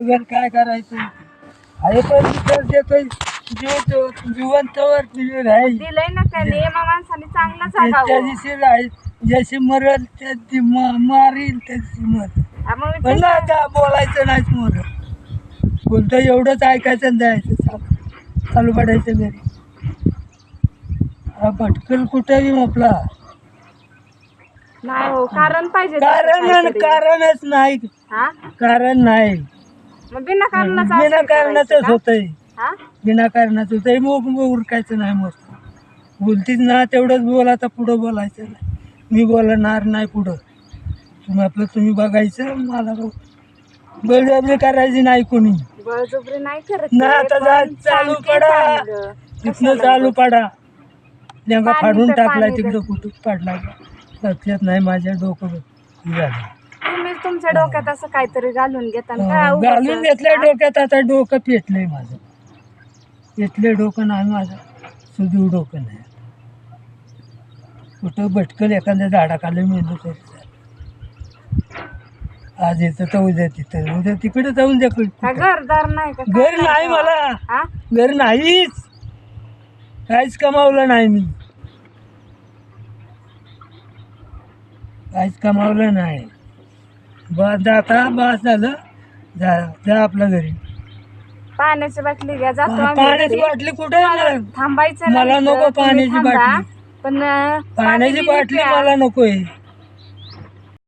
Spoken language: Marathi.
घर काय करायचं आहे पण विचार देतोय जिवंतवर राहील दिलंय ना त्याने मग माणसाने चांगलं त्या जगावं. दिवशी राहील जशी मरल त्या मारील त्याची मर मग पण ना आता बोलायचं नाहीच मोर कोणतं एवढंच ऐकायचं आणि जायचं चालू पडायचं घरी हा भटकल कुठेही आपला नाही हो कारण पाहिजे तसं कारण काहीतरी. कारणच नाही हा कारण नाही मग बिना कारणाचं बिना असं कारणाचंच करायचं का? होतंय हा बिना कारणाचं होतंय मग उरकायचं नाही मस्त बोलतीच ना तेवढंच बोला तर पुढं बोलायचं नाही मी बोलणार नाही पुढं तुम्ही आपलं तुम्ही बघायचं मला बळजबरी करायची नाही कोणी बळजबरी नाही करत ना ते, आता पण जा चालू सांगते पडा चांगलं. तिथनं कशाला चालू उगाच? पडा लेंगा पाणी फाडून तर टाकलाय पाणी तिकडं तर. कुठं पडला लक्षात नाही माझ्या डोकं झालं तुम्ही तुमच्या डोक्यात असं काहीतरी घालून घेता आणि काय उगाच? घालून घेतल्या हा? डोक्यात आता डोकं पेटलंय माझं पेटलंय डोकं नाही माझं सुदूर डोकं नाही कुठं भटकल एखाद्या झाडाखाली मेंदू तरी चालेल. आज येतं तर उद्या तिथं उद्या तिकडे जाऊन द्या का घरदार नाही का? काय घर नाही तेव्हा? मला हा? घर नाहीच काहीच कमावलं नाही मी काहीच कमावलं नाही बस जाता बस झालं जा आपल्या घरी पाण्याची बाटली घ्या जातो आम्ही पाण्याची घरी. बाटली कुठे आहे? थांबायचं मला नाही नको तर तुम्ही पाण्याची थांबा. बाटली पण पाण्याची पाणी बाटली प्या. मला नकोय